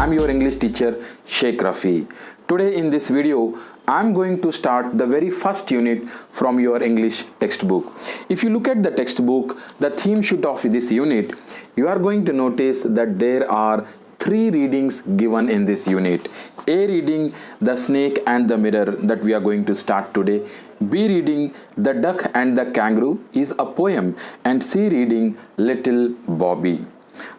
I'm your English teacher Sheikh Rafi. Today in this video, I'm going to start the very first unit from your English textbook. If you look at the textbook, the theme sheet of this unit, you are going to notice that there are 3 readings given in this unit. A reading, The Snake and the Mirror, that we are going to start today. B reading, The Duck and the Kangaroo is a poem, and C reading, Little Bobby.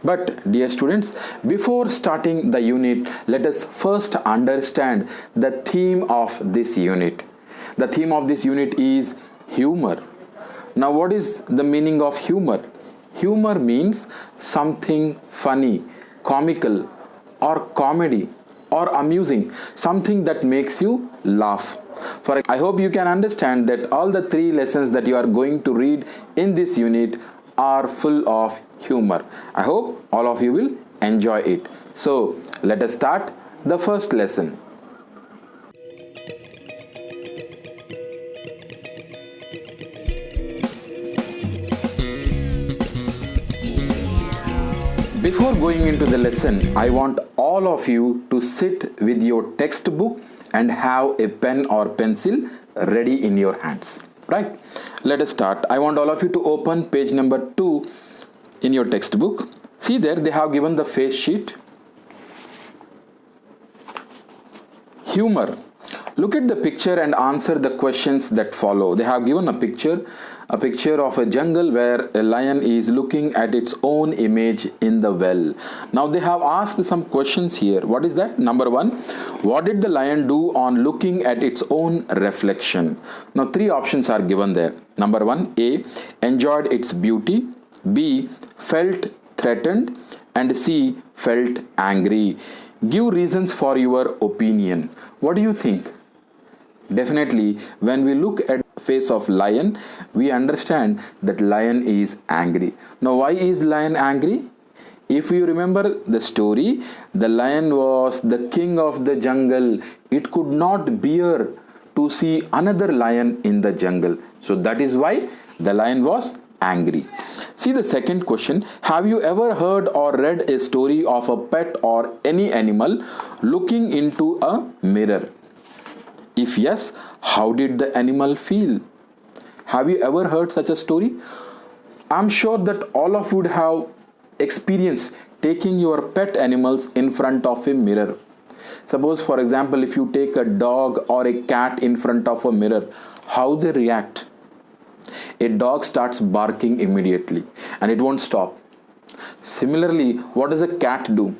But dear students, before starting the unit, let us first understand the theme of this unit. The theme of this unit is humor. Now, what is the meaning of humor? Humor means something funny, comical, or comedy, or amusing, something that makes you laugh. I hope you can understand that all the 3 lessons that you are going to read in this unit are full of humor. I hope all of you will enjoy it. So let us start the first lesson. Before going into the lesson, I want all of you to sit with your textbook and have a pen or pencil ready in your hands. Right? Let us start. I want all of you to open page number 2 in your textbook. See there, they have given the face sheet. Humor. Look at the picture and answer the questions that follow. They have given a picture of a jungle where a lion is looking at its own image in the well. Now they have asked some questions here. What is that? Number 1, what did the lion do on looking at its own reflection? Now 3 options are given there. Number 1, A, enjoyed its beauty, B, felt threatened, and C, felt angry. Give reasons for your opinion. What do you think? Definitely, when we look at the face of lion, we understand that lion is angry. Now, why is lion angry? If you remember the story, the lion was the king of the jungle. It could not bear to see another lion in the jungle. So that is why the lion was angry. See the second question. Have you ever heard or read a story of a pet or any animal looking into a mirror? If yes, how did the animal feel? Have you ever heard such a story? I'm sure that all of you would have experienced taking your pet animals in front of a mirror. Suppose, for example, if you take a dog or a cat in front of a mirror, how they react? A dog starts barking immediately and it won't stop. Similarly, what does a cat do?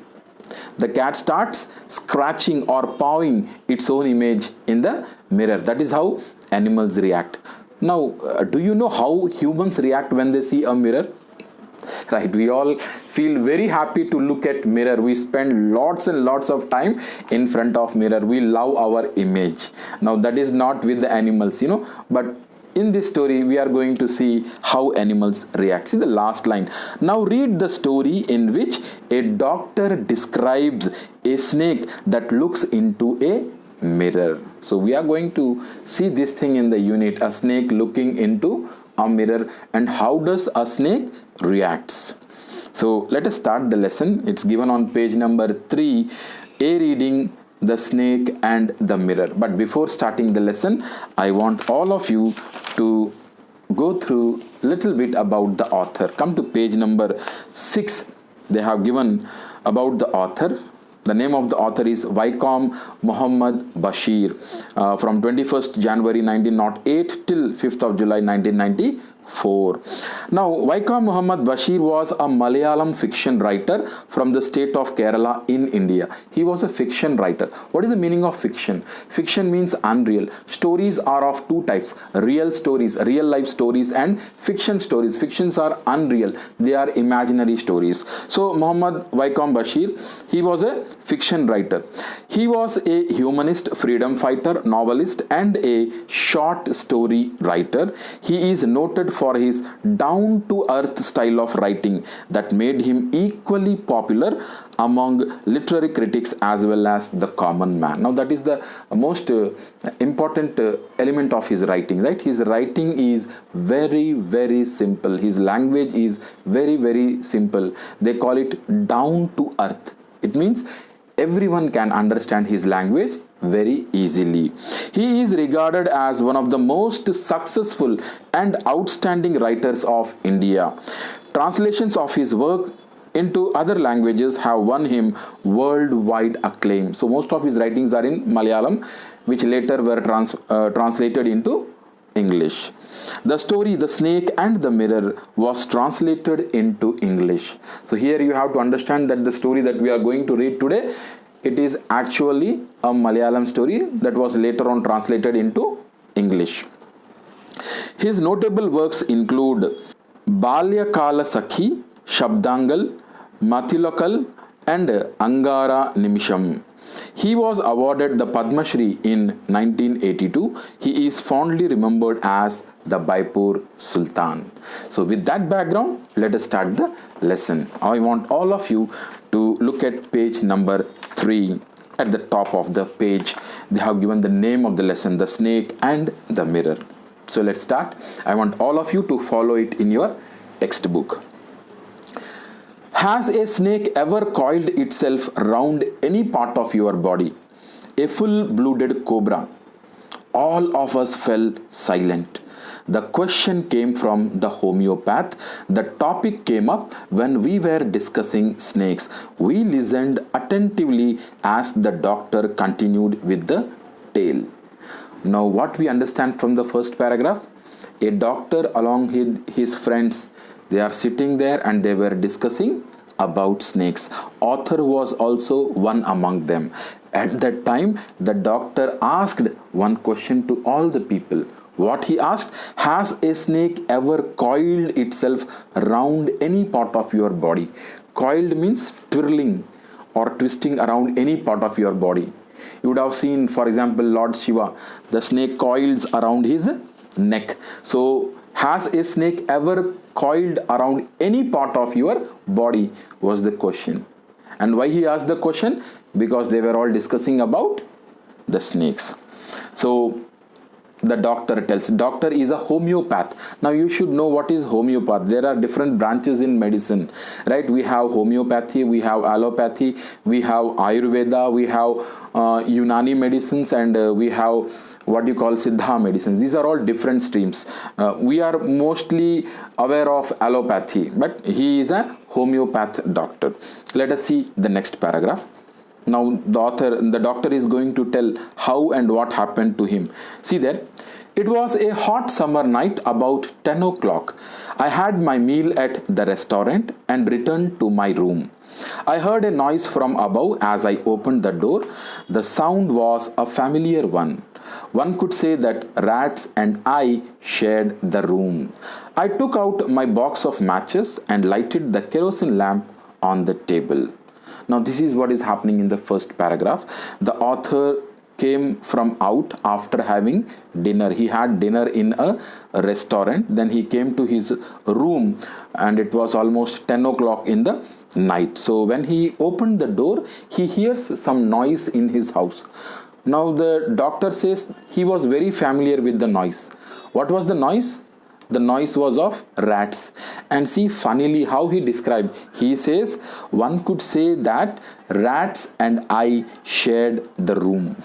The cat starts scratching or pawing its own image in the mirror. That is how animals react. Now, do you know how humans react when they see a mirror? Right, we all feel very happy to look at mirror. We spend lots and lots of time in front of mirror. We love our image. Now, that is not with the animals, but in this story, we are going to see how animals react. See the last line. Now read the story in which a doctor describes a snake that looks into a mirror. So we are going to see this thing in the unit, a snake looking into a mirror, and how does a snake reacts. So let us start the lesson. It's given on page number 3, A reading, The Snake and the Mirror. But before starting the lesson, I want all of you to go through a little bit about the author. Come to page number 6. They have given about the author. The name of the author is Vaikom Muhammad Basheer, from 21st January 1908 till 5th of July 1994. Now, Vaikom Muhammad Basheer was a Malayalam fiction writer from the state of Kerala in India. He was a fiction writer. What is the meaning of fiction? Fiction means unreal. Stories are of 2 types: real stories, real life stories, and fiction stories. Fictions are unreal. They are imaginary stories. So, Muhammad Vaikom Basheer, he was a fiction writer. He was a humanist, freedom fighter, novelist, and a short story writer. He is noted for his down-to-earth style of writing that made him equally popular among literary critics as well as the common man. Now that is the most important element of his writing, right? His writing is very, very simple. His language is very, very simple. They call it down to earth. It means everyone can understand his language very easily. He is regarded as one of the most successful and outstanding writers of India. Translations of his work into other languages have won him worldwide acclaim. So most of his writings are in Malayalam, which later were translated into English. The story The Snake and the Mirror was translated into English. So here you have to understand that the story that we are going to read today, it is actually a Malayalam story that was later on translated into English. His notable works include Balyakala Sakhi, Shabdangal, Mathilakal and Angara Nimisham. He was awarded the Padma Shri in 1982. He is fondly remembered as the Baipur Sultan. So with that background, let us start the lesson. I want all of you to look at page number 3. At the top of the page, they have given the name of the lesson, The Snake and the Mirror. So let's start. I want all of you to follow it in your textbook. Has a snake ever coiled itself round any part of your body? A full-blooded cobra. All of us fell silent. The question came from the homeopath. The topic came up when we were discussing snakes. We listened attentively as the doctor continued with the tale. Now what we understand from the first paragraph? A doctor along with his friends, they are sitting there and they were discussing about snakes. Author was also one among them. At that time, the doctor asked one question to all the people. What he asked? Has a snake ever coiled itself round any part of your body? Coiled means twirling or twisting around any part of your body. You would have seen, for example, Lord Shiva, the snake coils around his neck. So has a snake ever coiled around any part of your body was the question. And why he asked the question? Because they were all discussing about the snakes. So the doctor tells, doctor is a homeopath. Now you should know what is homeopath. There are different branches in medicine, right? We have homeopathy, we have allopathy, we have Ayurveda, we have Unani medicines, and we have what you call Siddha medicines. These are all different streams. We are mostly aware of allopathy, but he is a homeopath doctor. Let us see the next paragraph. Now the doctor is going to tell how and what happened to him. See there. It was a hot summer night about 10 o'clock. I had my meal at the restaurant and returned to my room. I heard a noise from above as I opened the door. The sound was a familiar one. One could say that rats and I shared the room. I took out my box of matches and lighted the kerosene lamp on the table. Now this is what is happening in the first paragraph. The author came from out after having dinner. He had dinner in a restaurant. Then he came to his room and it was almost 10 o'clock in the night. So when he opened the door, he hears some noise in his house. Now the doctor says he was very familiar with the noise. What was the noise? The noise was of rats. And see funnily how he described. He says one could say that rats and I shared the room.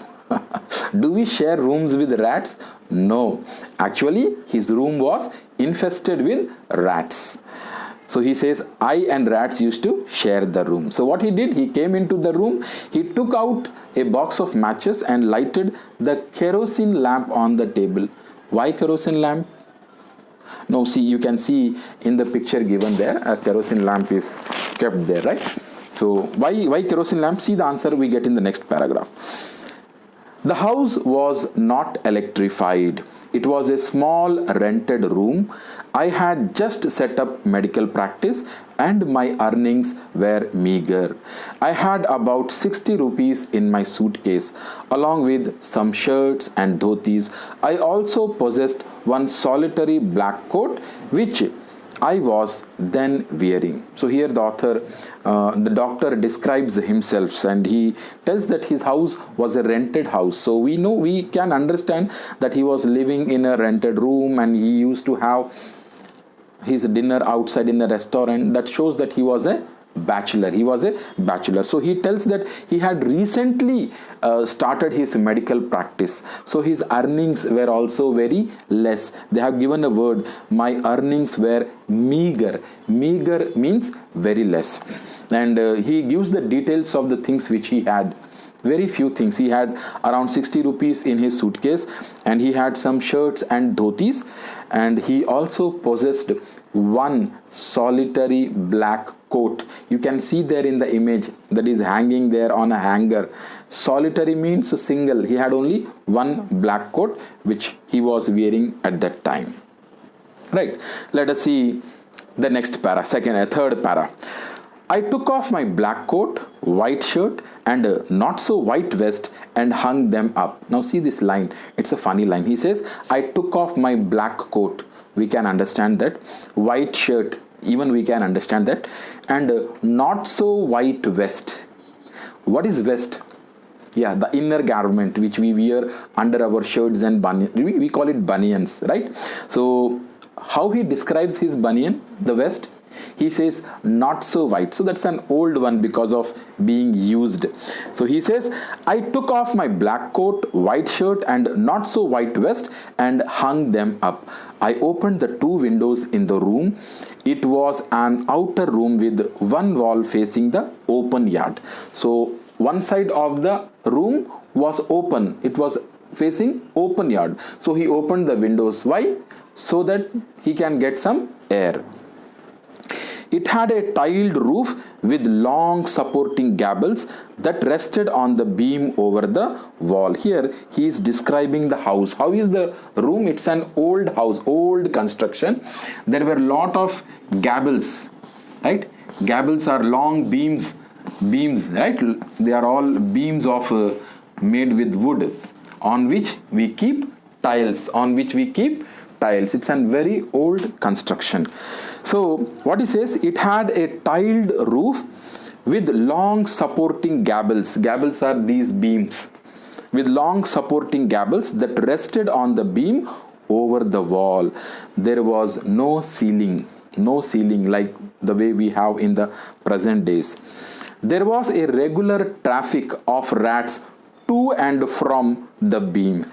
Do we share rooms with rats? No. Actually, his room was infested with rats. So he says, I and rats used to share the room. So what he did, he came into the room, he took out a box of matches and lighted the kerosene lamp on the table. Why kerosene lamp? No, see, you can see in the picture given there, a kerosene lamp is kept there, right? So why kerosene lamp? See the answer we get in the next paragraph. The house was not electrified. It was a small rented room. I had just set up medical practice and my earnings were meager. I had about 60 rupees in my suitcase along with some shirts and dhotis. I also possessed one solitary black coat which I was then wearing. So here the author, the doctor describes himself and he tells that his house was a rented house. So we can understand that he was living in a rented room and he used to have his dinner outside in a restaurant. That shows that he was a bachelor. He was a bachelor. So he tells that he had recently started his medical practice. So his earnings were also very less. They have given a word, my earnings were meager. Meager means very less. And he gives the details of the things which he had. Very few things. He had around 60 rupees in his suitcase, and he had some shirts and dhotis, and he also possessed one solitary black coat. You can see there in the image that is hanging there on a hanger. Solitary means a single. He had only one black coat which he was wearing at that time. Right. Let us see the next para, third para. I took off my black coat, white shirt and a not so white vest and hung them up. Now see this line. It's a funny line. He says, I took off my black coat. We can understand that. White shirt, even we can understand that. And not so white vest. What is vest? Yeah, the inner garment which we wear under our shirts and bunions. We call it bunions, right? So how he describes his bunion, the vest? He says not so white. So that's an old one because of being used. So he says, I took off my black coat, white shirt and not so white vest and hung them up. I opened the two windows in the room. It was an outer room with one wall facing the open yard. So one side of the room was open. It was facing open yard. So he opened the windows. Why? So that he can get some air. It had a tiled roof with long supporting gables that rested on the beam over the wall. Here he is describing the house. How is the room? It's an old house, old construction. There were a lot of gables, right? Gables are long beams, right? They are all beams of made with wood on which we keep tiles, It's a very old construction. So what he says, it had a tiled roof with long supporting gables. Gables are these beams. With long supporting gables that rested on the beam over the wall. There was no ceiling like the way we have in the present days. There was a regular traffic of rats to and from the beam.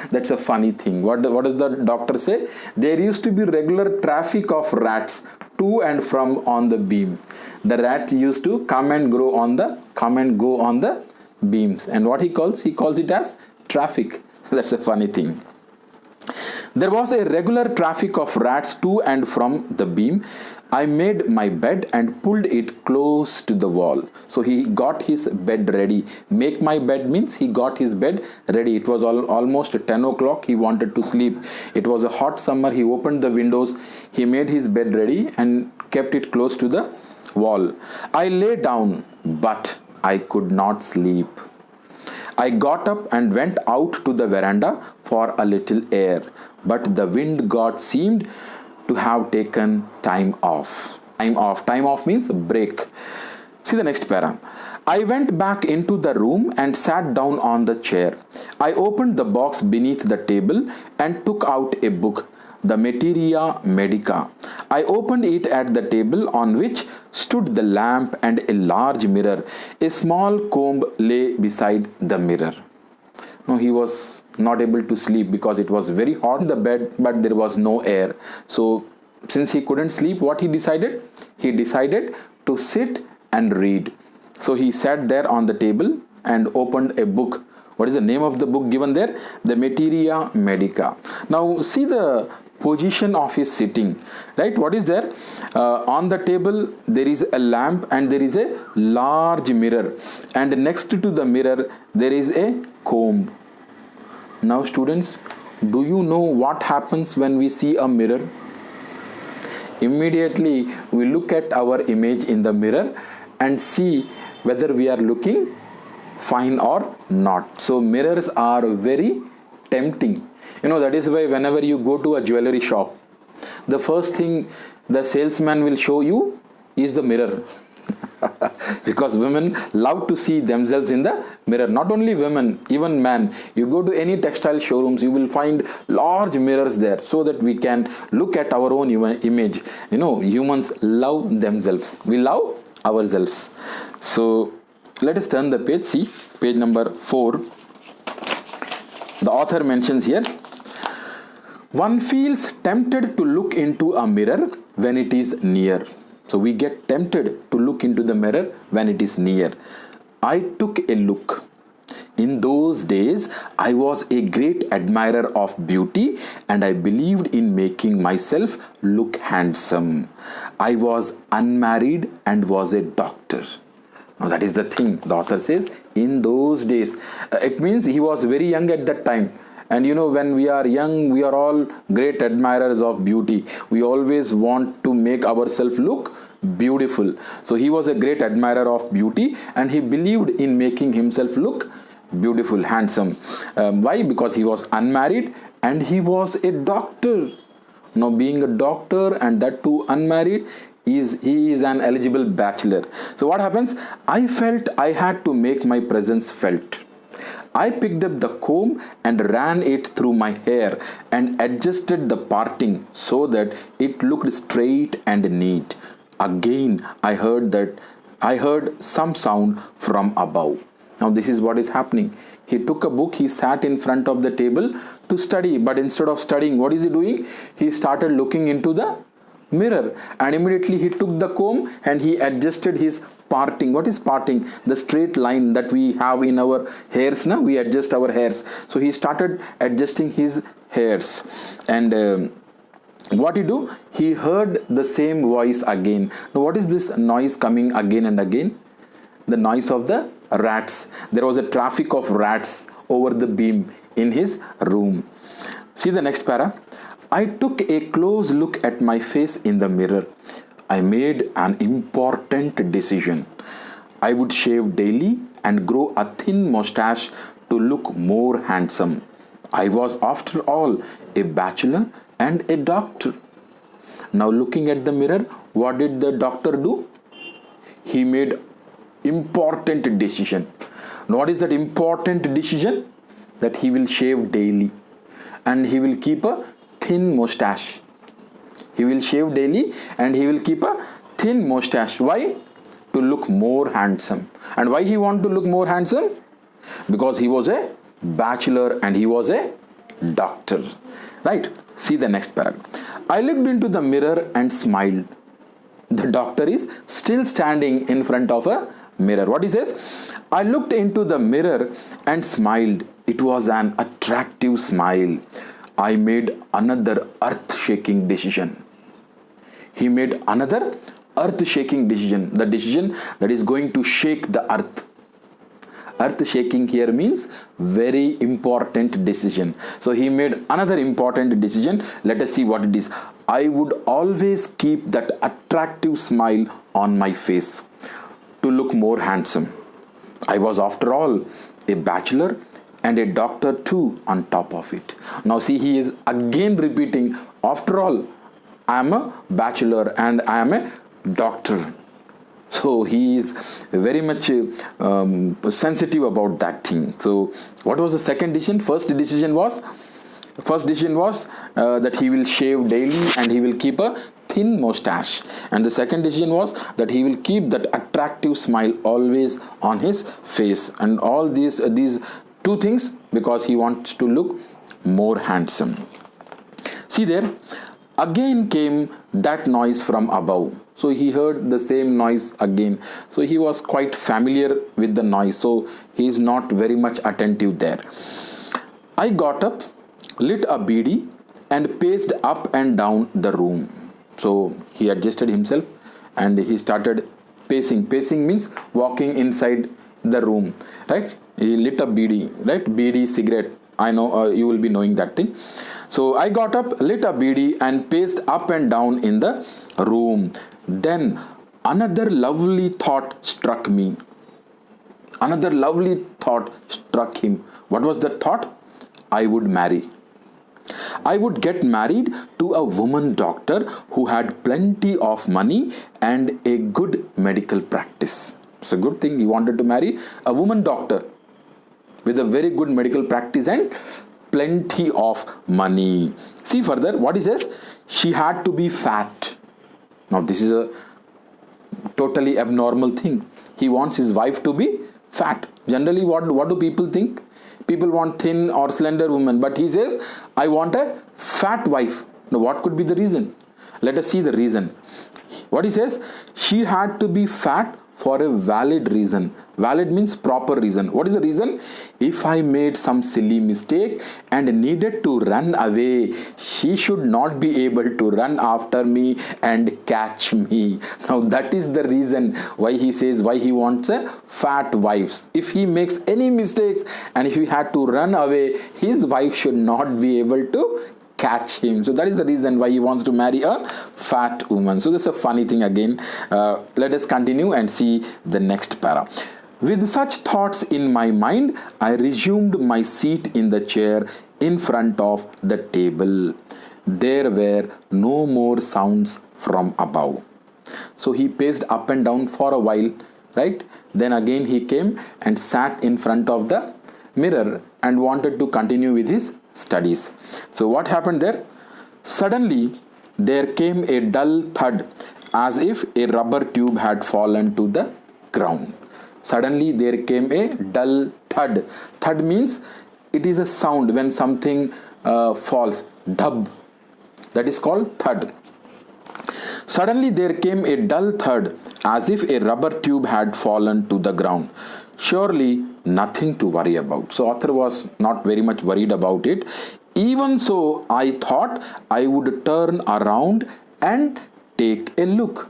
That's a funny thing. What does the doctor say? There used to be regular traffic of rats to and from on the beam. The rats used to come and go on the beams. And what he calls it as traffic. That's a funny thing. There was a regular traffic of rats to and from the beam. I made my bed and pulled it close to the wall. So he got his bed ready. Make my bed means he got his bed ready. It was almost 10 o'clock. He wanted to sleep. It was a hot summer. He opened the windows. He made his bed ready and kept it close to the wall. I lay down, but I could not sleep. I got up and went out to the veranda for a little air, but the wind god seemed to have taken time off. Time off means break. See the next para. I went back into the room and sat down on the chair. I opened the box beneath the table and took out a book, the Materia Medica. I opened it at the table on which stood the lamp and a large mirror. A small comb lay beside the mirror. No, he was not able to sleep because it was very hot in the bed, but there was no air. So since he couldn't sleep, what he decided? He decided to sit and read. So he sat there on the table and opened a book. What is the name of the book given there? The Materia Medica. Now see the position of his sitting, right? What is there? On the table there is a lamp and there is a large mirror, and next to the mirror there is a comb. Now students, do you know what happens when we see a mirror? Immediately we look at our image in the mirror and see whether we are looking fine or not. So mirrors are very tempting. That is why whenever you go to a jewelry shop, the first thing the salesman will show you is the mirror. Because women love to see themselves in the mirror. Not only women, even men. You go to any textile showrooms, you will find large mirrors there so that we can look at our own image. Humans love themselves. We love ourselves. So let us turn the page. See page number 4. The author mentions here, one feels tempted to look into a mirror when it is near. So we get tempted to look into the mirror when it is near. I took a look. In those days, I was a great admirer of beauty and I believed in making myself look handsome. I was unmarried and was a doctor. Now that is the thing. The author says, in those days. It means he was very young at that time. And you know, when we are young, we are all great admirers of beauty. We always want to make ourselves look beautiful. So he was a great admirer of beauty and he believed in making himself look beautiful, handsome. Why? Because he was unmarried and he was a doctor. Now being a doctor and that too unmarried, he is an eligible bachelor. So what happens? I felt I had to make my presence felt. I picked up the comb and ran it through my hair and adjusted the parting so that it looked straight and neat. Again, I heard some sound from above. Now this is what is happening. He took a book, he sat in front of the table to study, but instead of studying, what is he doing? He started looking into the mirror and immediately he took the comb and he adjusted his parting. What is parting? The straight line that we have in our hairs. Now we adjust our hairs. So he started adjusting his hairs and what he do? He heard the same voice again. Now what is this noise coming again and again? The noise of the rats. There was a traffic of rats over the beam in his room. See the next para. I took a close look at my face in the mirror. I made an important decision. I would shave daily and grow a thin mustache to look more handsome. I was, after all, a bachelor and a doctor. Now looking at the mirror, what did the doctor do? He made important decision. Now, what is that important decision? That he will shave daily and he will keep a thin mustache. He will shave daily and he will keep a thin mustache. Why? To look more handsome. And why he want to look more handsome? Because he was a bachelor and he was a doctor. Right? See the next paragraph. I looked into the mirror and smiled. The doctor is still standing in front of a mirror. What he says? I looked into the mirror and smiled. It was an attractive smile. I made another earth-shaking decision. He made another earth-shaking decision. The decision that is going to shake the earth. Earth-shaking here means very important decision. So he made another important decision. Let us see what it is. I would always keep that attractive smile on my face to look more handsome. I was, after all, a bachelor and a doctor too on top of it. Now see, he is again repeating, after all, I am a bachelor and I am a doctor. So he is very much sensitive about that thing. So what was the second decision? First decision was that he will shave daily and he will keep a thin mustache. And the second decision was that he will keep that attractive smile always on his face. And all these two things because he wants to look more handsome. See there, again came that noise from above. So he heard the same noise again. So he was quite familiar with the noise. So he is not very much attentive there. I got up, lit a beedi and paced up and down the room. So he adjusted himself and he started pacing. Pacing means walking inside the room, right? He lit a beedi, right? Beedi, cigarette. I know you will be knowing that thing. So I got up, lit a beedi and paced up and down in the room. Then another lovely thought struck me. Another lovely thought struck him. What was that thought? I would marry. I would get married to a woman doctor who had plenty of money and a good medical practice. It's a good thing. He wanted to marry a woman doctor with a very good medical practice and plenty of money. See further what he says. She had to be fat. Now this is a totally abnormal thing. He wants his wife to be fat. Generally, what do people think? People want thin or slender women, but he says, I want a fat wife. Now, what could be the reason? Let us see the reason. What he says, she had to be fat for a valid reason. Valid means proper reason. What is the reason? If I made some silly mistake and needed to run away, she should not be able to run after me and catch me. Now that is the reason why he says, why he wants a fat wife. If he makes any mistakes and if he had to run away, his wife should not be able to catch him. So that is the reason why he wants to marry a fat woman. So this is a funny thing again. Let us continue and see the next para. With such thoughts in my mind, I resumed my seat in the chair in front of the table. There were no more sounds from above. So he paced up and down for a while, right? Then again he came and sat in front of the mirror and wanted to continue with his studies. So what happened there? Suddenly there came a dull thud as if a rubber tube had fallen to the ground. Suddenly there came a dull thud. Thud means it is a sound when something falls. Dhab. That is called thud. Suddenly there came a dull thud as if a rubber tube had fallen to the ground. Surely nothing to worry about. So author was not very much worried about it. Even so, I thought I would turn around and take a look.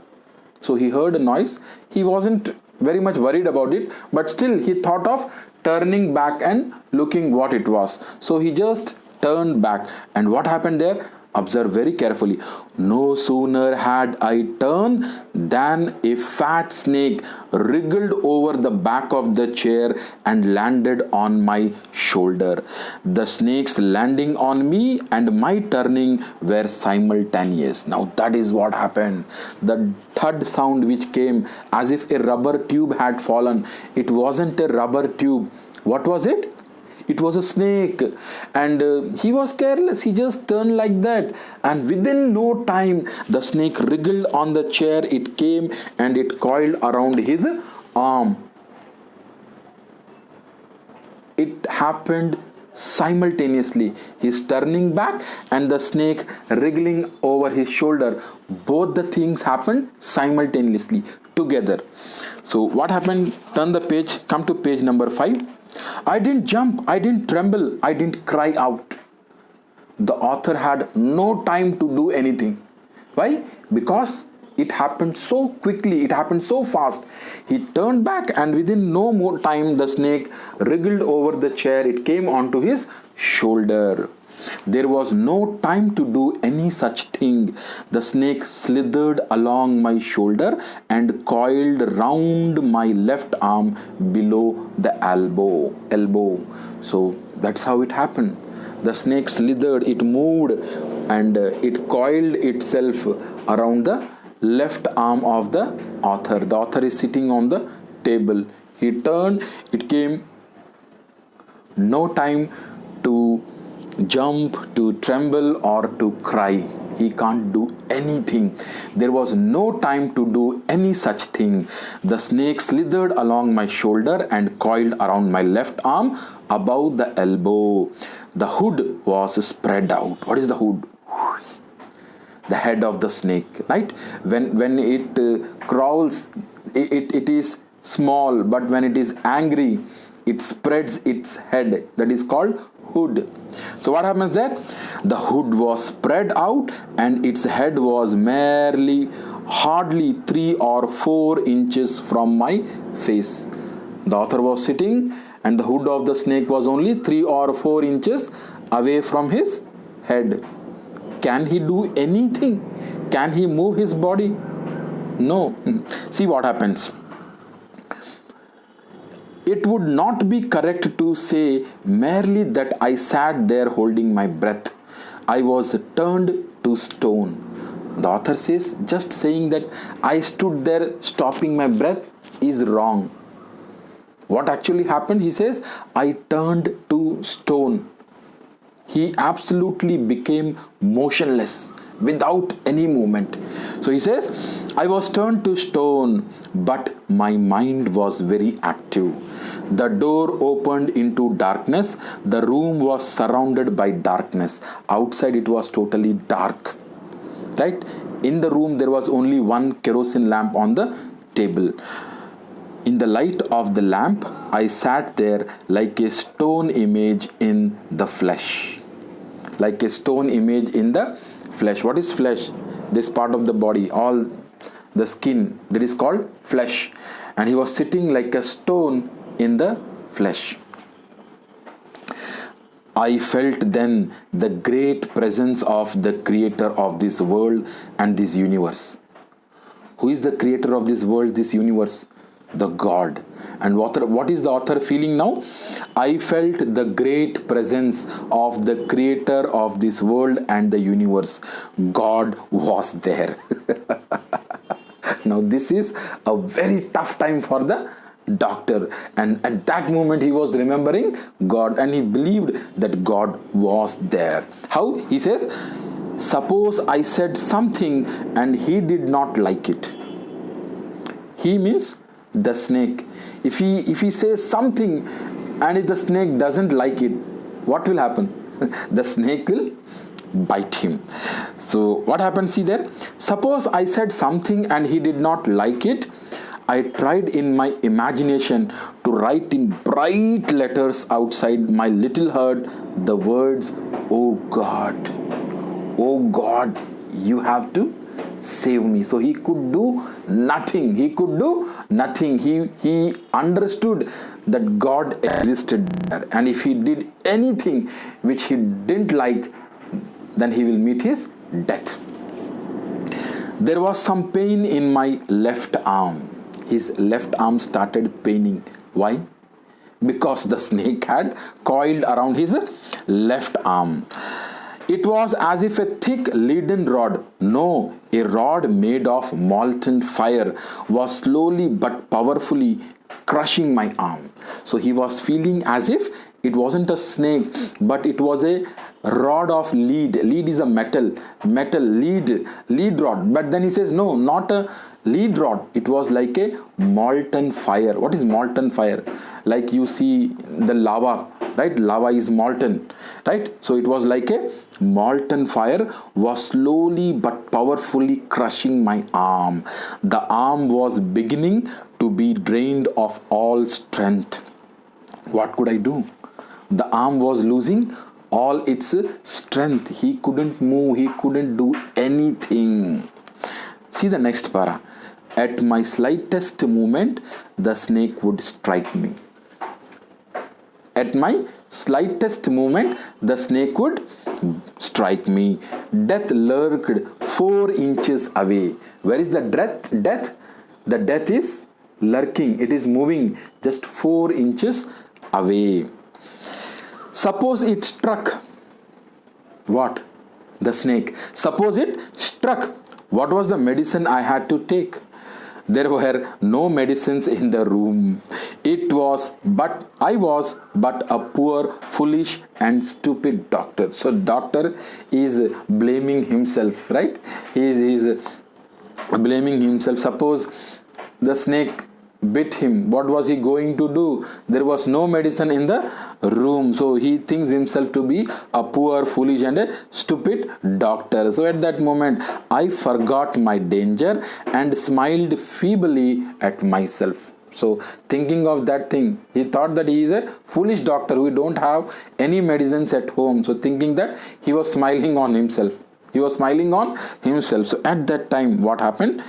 So he heard a noise. He wasn't very much worried about it, but still he thought of turning back and looking what it was. So he just turned back. And what happened there? Observe very carefully. No sooner had I turned than a fat snake wriggled over the back of the chair and landed on my shoulder. The snake's landing on me and my turning were simultaneous. Now that is what happened. The thud sound which came as if a rubber tube had fallen. It wasn't a rubber tube. What was it? It was a snake, and he was careless. He just turned like that, and within no time the snake wriggled on the chair. It came and it coiled around his arm. It happened simultaneously. He's turning back and the snake wriggling over his shoulder. Both the things happened simultaneously together. So what happened? Turn the page, come to page number 5. I didn't jump, I didn't tremble, I didn't cry out. The author had no time to do anything. Why? Because it happened so quickly, it happened so fast. He turned back and within no more time the snake wriggled over the chair. It came onto his shoulder. There was no time to do any such thing. The snake slithered along my shoulder and coiled round my left arm below the elbow. So that's how it happened. The snake slithered, it moved, and it coiled itself around the left arm of the author. The author is sitting on the table. He turned, it came. No time to jump, to tremble, or to cry. He can't do anything. There was no time to do any such thing. The snake slithered along my shoulder and coiled around my left arm above the elbow. The hood was spread out. What is the hood? The head of the snake, right? When it crawls, it is small, but when it is angry, it spreads its head. That is called hood. So what happens there? The hood was spread out and its head was hardly 3 or 4 inches from my face. The author was sitting and the hood of the snake was only 3 or 4 inches away from his head. Can he do anything? Can he move his body? No. See what happens. It would not be correct to say merely that I sat there holding my breath. I was turned to stone. The author says just saying that I stood there stopping my breath is wrong. What actually happened? He says I turned to stone. He absolutely became motionless without any movement. So he says, I was turned to stone, but my mind was very active. The door opened into darkness. The room was surrounded by darkness. Outside it was totally dark. Right? In the room there was only one kerosene lamp on the table. In the light of the lamp, I sat there like a stone image in the flesh. Like a stone image in the flesh. What is flesh? This part of the body, all the skin, that is called flesh. And he was sitting like a stone in the flesh. I felt then the great presence of the creator of this world and this universe. Who is the creator of this world, this universe? The God. And what is the author feeling now? I felt the great presence of the creator of this world and the universe. God was there. Now this is a very tough time for the doctor, and at that moment he was remembering God and he believed that God was there. How? He says, suppose I said something and he did not like it. He means the snake. If he says something and if the snake doesn't like it, what will happen? The snake will bite him. So what happened? See there, suppose I said something and he did not like it. I tried in my imagination to write in bright letters outside my little heart the words, oh God, you have to save me. So he could do nothing. He could do nothing. He understood that God existed there. And if he did anything which he didn't like, then he will meet his death. There was some pain in my left arm. His left arm started paining. Why? Because the snake had coiled around his left arm. It was as if a thick leaden rod, no, a rod made of molten fire, was slowly but powerfully crushing my arm. So he was feeling as if it wasn't a snake, but it was a rod of lead. Lead is a metal lead rod. But then he says, no, not a lead rod. It was like a molten fire. What is molten fire? Like you see the lava, right? Lava is molten, right? So it was like a molten fire was slowly but powerfully crushing my arm. The arm was beginning to be drained of all strength. What could I do? The arm was losing all its strength. He couldn't move. He couldn't do anything. See the next para. At my slightest movement, the snake would strike me. At my slightest movement, the snake would strike me. Death lurked 4 inches away. Where is the death? The death is lurking. It is moving just 4 inches away. Suppose it struck. What? The snake. Suppose it struck. What was the medicine I had to take? There were no medicines in the room. I was but a poor, foolish and stupid doctor. So doctor is blaming himself, right? He is blaming himself. Suppose the snake bit him. What was he going to do? There was no medicine in the room. So he thinks himself to be a poor, foolish and a stupid doctor. So at that moment, I forgot my danger and smiled feebly at myself. So thinking of that thing, he thought that he is a foolish doctor. We don't have any medicines at home. So thinking that, he was smiling on himself. So at that time, what happened?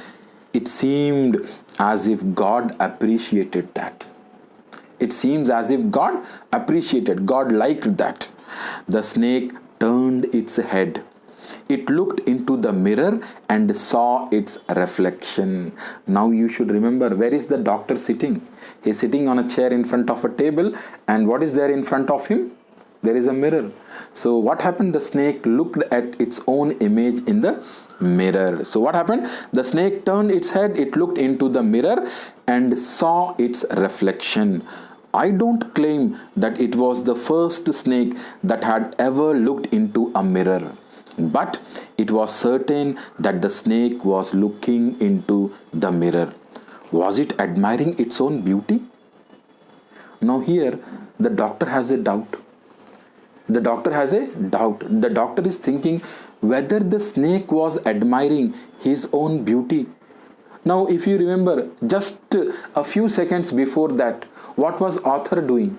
It seemed as if God appreciated that. God liked that. The snake turned its head. It looked into the mirror and saw its reflection. Now you should remember, where is the doctor sitting? He is sitting on a chair in front of a table, and what is there in front of him? There is a mirror. So what happened? The snake looked at its own image in the mirror. So what happened? The snake turned its head, it looked into the mirror and saw its reflection. I don't claim that it was the first snake that had ever looked into a mirror, but it was certain that the snake was looking into the mirror. Was it admiring its own beauty? Now here the doctor has a doubt. The doctor has a doubt. The doctor is thinking whether the snake was admiring his own beauty. Now if you remember, just a few seconds before that, what was author doing?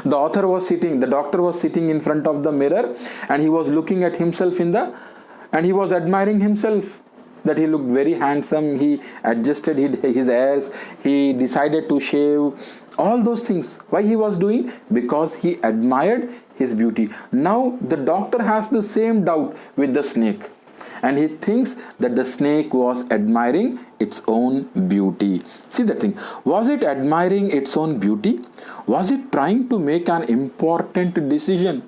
The author was sitting, the doctor was sitting in front of the mirror, and he was looking at himself and he was admiring himself, that he looked very handsome, he adjusted his hairs, he decided to shave, all those things. Why he was doing? Because he admired his beauty. Now the doctor has the same doubt with the snake, and he thinks that the snake was admiring its own beauty. See that thing. Was it admiring its own beauty? Was it trying to make an important decision?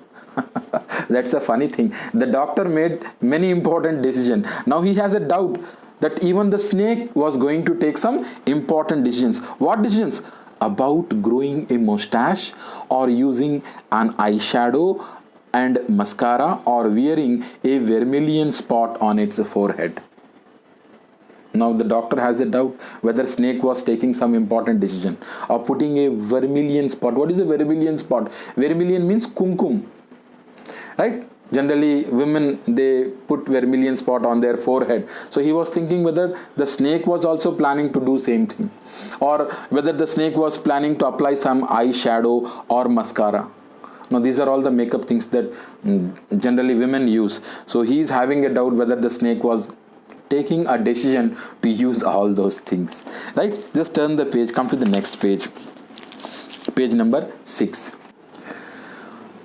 That's a funny thing. The doctor made many important decisions. Now he has a doubt that even the snake was going to take some important decisions. What decisions? About growing a mustache, or using an eyeshadow and mascara, or wearing a vermilion spot on its forehead. Now the doctor has a doubt whether snake was taking some important decision, or putting a vermilion spot. What is a vermilion spot? Vermilion means kumkum, right? Generally women, they put vermilion spot on their forehead. So he was thinking whether the snake was also planning to do same thing, or whether the snake was planning to apply some eyeshadow or mascara. Now these are all the makeup things that generally women use. So he is having a doubt whether the snake was taking a decision to use all those things, right? Just turn the page, come to the next page, page number 6.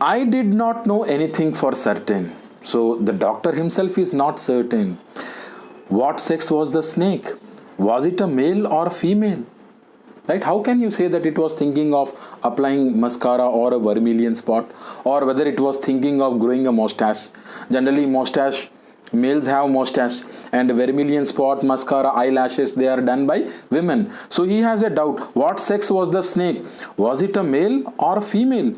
I did not know anything for certain. So the doctor himself is not certain. What sex was the snake? Was it a male or female? Right? How can you say that it was thinking of applying mascara or a vermilion spot, or whether it was thinking of growing a mustache? Generally mustache, males have mustache, and vermilion spot, mascara, eyelashes, they are done by women. So he has a doubt. What sex was the snake? Was it a male or female?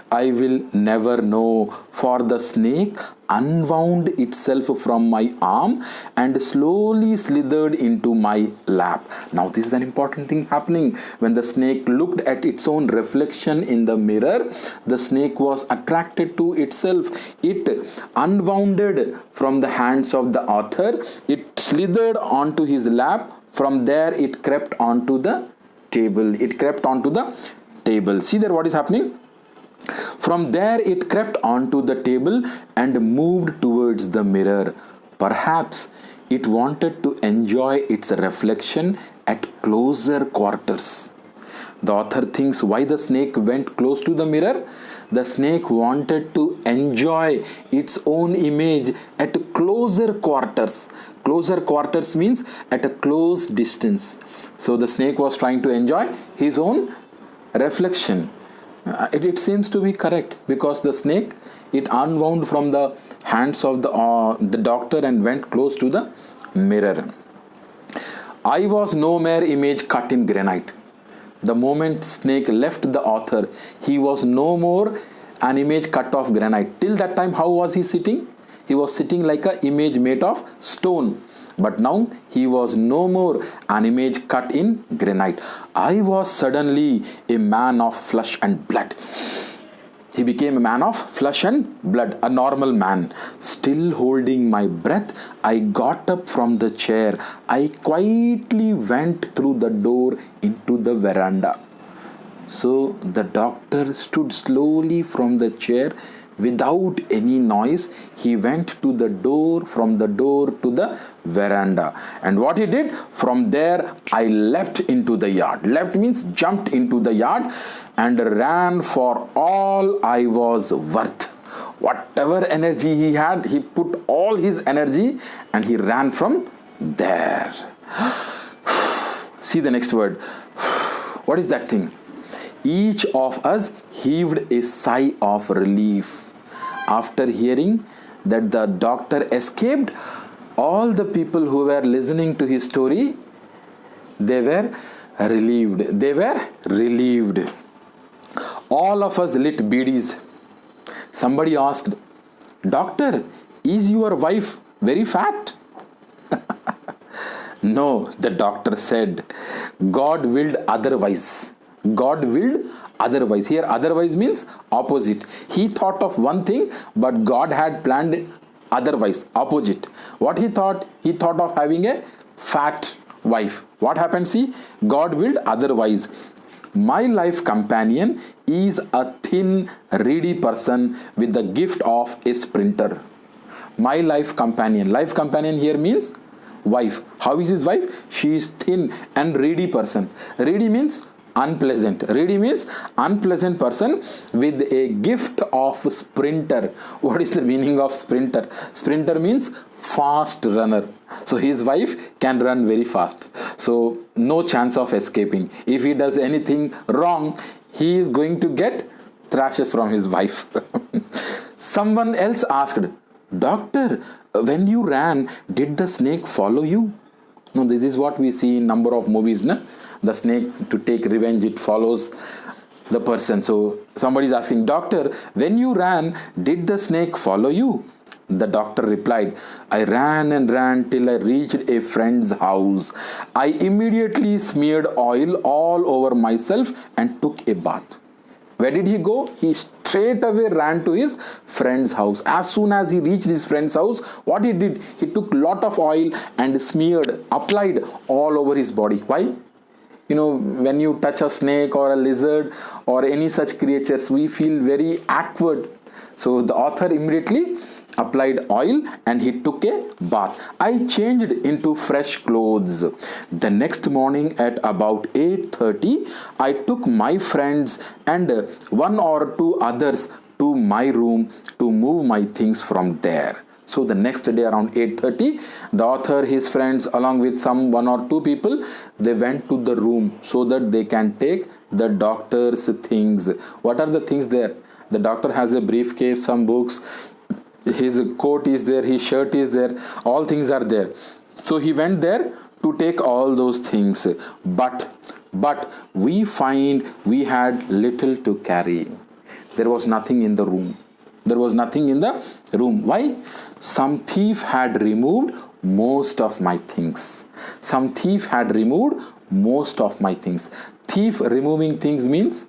I will never know, for the snake unwound itself from my arm and slowly slithered into my lap. Now this is an important thing happening. When the snake looked at its own reflection in the mirror, the snake was attracted to itself. It unwounded from the hands of the author. It slithered onto his lap. From there it crept onto the table. See there what is happening? From there it crept onto the table and moved towards the mirror. Perhaps it wanted to enjoy its reflection at closer quarters. The author thinks why the snake went close to the mirror. The snake wanted to enjoy its own image at closer quarters. Closer quarters means at a close distance. So the snake was trying to enjoy his own reflection. It seems to be correct, because the snake, it unwound from the hands of the doctor and went close to the mirror. I was no mere image cut in granite. The moment snake left the author, he was no more an image cut of granite. Till that time, how was he sitting? He was sitting like an image made of stone. But now he was no more an image cut in granite. I was suddenly a man of flesh and blood. He became a man of flesh and blood, a normal man. Still holding my breath, I got up from the chair. I quietly went through the door into the veranda. So the doctor stood slowly from the chair without any noise. He went to the door, from the door to the veranda. And what he did? From there, I leapt into the yard. Leapt means jumped into the yard and ran for all I was worth. Whatever energy he had, he put all his energy and he ran from there. See the next word. What is that thing? Each of us heaved a sigh of relief. After hearing that the doctor escaped, all the people who were listening to his story, they were relieved. All of us lit beedies. Somebody asked, "Doctor, is your wife very fat?" No, the doctor said, "God willed otherwise." God willed otherwise. Here, otherwise means opposite. He thought of one thing, but God had planned otherwise, opposite. What he thought? He thought of having a fat wife. What happened? See, God willed otherwise. My life companion is a thin, reedy person with the gift of a sprinter. My life companion. Life companion here means wife. How is his wife? She is thin and reedy person. Reedy means unpleasant. Reedy means unpleasant person with a gift of sprinter. What is the meaning of sprinter? Sprinter means fast runner. So his wife can run very fast. So no chance of escaping. If he does anything wrong, he is going to get thrashes from his wife. Someone else asked, "Doctor, when you ran, did the snake follow you?" No, this is what we see in number of movies. Na? The snake, to take revenge, it follows the person. So somebody is asking, "Doctor, when you ran, did the snake follow you?" The doctor replied, "I ran and ran till I reached a friend's house. I immediately smeared oil all over myself and took a bath." Where did he go? He straight away ran to his friend's house. As soon as he reached his friend's house, what he did? He took lot of oil and smeared, applied all over his body. Why? When you touch a snake or a lizard or any such creatures, we feel very awkward. So the author immediately applied oil and he took a bath. "I changed into fresh clothes. The next morning at about 8:30, I took my friends and one or two others to my room to move my things from there." So the next day around 8:30, the author, his friends, along with some one or two people, they went to the room so that they can take the doctor's things. What are the things there? The doctor has a briefcase, some books, his coat is there, his shirt is there, all things are there. So he went there to take all those things. But we find we had little to carry. There was nothing in the room. There was nothing in the room. Why? Some thief had removed most of my things. Some thief had removed most of my things. Thief removing things means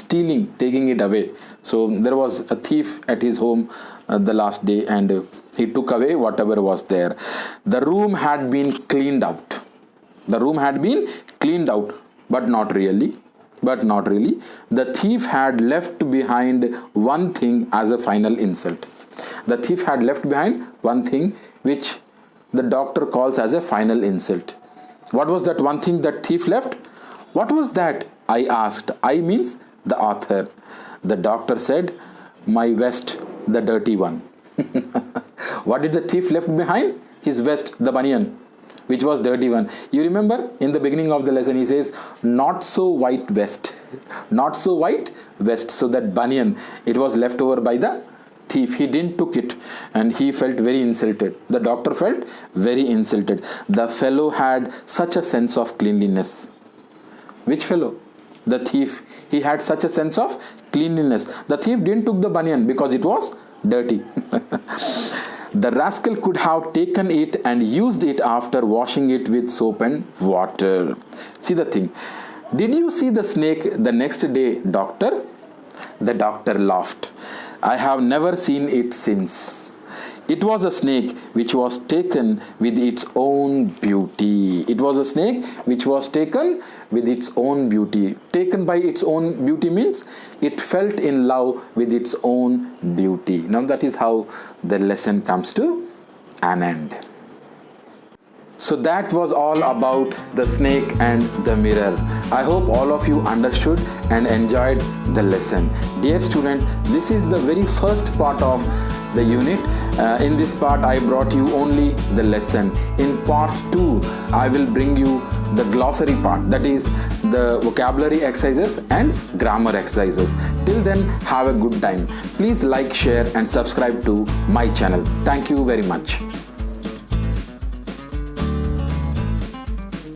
stealing, taking it away. So there was a thief at his home the last day and he took away whatever was there. The room had been cleaned out. The room had been cleaned out, but not really. The thief had left behind one thing as a final insult. The thief had left behind one thing which the doctor calls as a final insult. What was that one thing that thief left? What was that? I asked. I means the author. The doctor said, "My vest, the dirty one." What did the thief left behind? His vest, the banyan, which was dirty one. You remember in the beginning of the lesson he says, "Not so white vest." Not so white vest. So that banyan, it was left over by the thief. He didn't took it and he felt very insulted. The doctor felt very insulted. The fellow had such a sense of cleanliness. Which fellow? The thief. He had such a sense of cleanliness. The thief didn't took the banyan because it was dirty. The rascal could have taken it and used it after washing it with soap and water. See the thing. "Did you see the snake the next day, doctor?" The doctor laughed. "I have never seen it since. It was a snake which was taken with its own beauty." It was a snake which was taken with its own beauty. Taken by its own beauty means it felt in love with its own beauty. Now that is how the lesson comes to an end. So that was all about the snake and the mirror. I hope all of you understood and enjoyed the lesson. Dear student, this is the very first part of the unit. In this part I brought you only the lesson. In part 2 I will bring you the glossary part, that is the vocabulary exercises and grammar exercises. Till then, have a good time. Please like, share and subscribe to my channel. Thank you very much.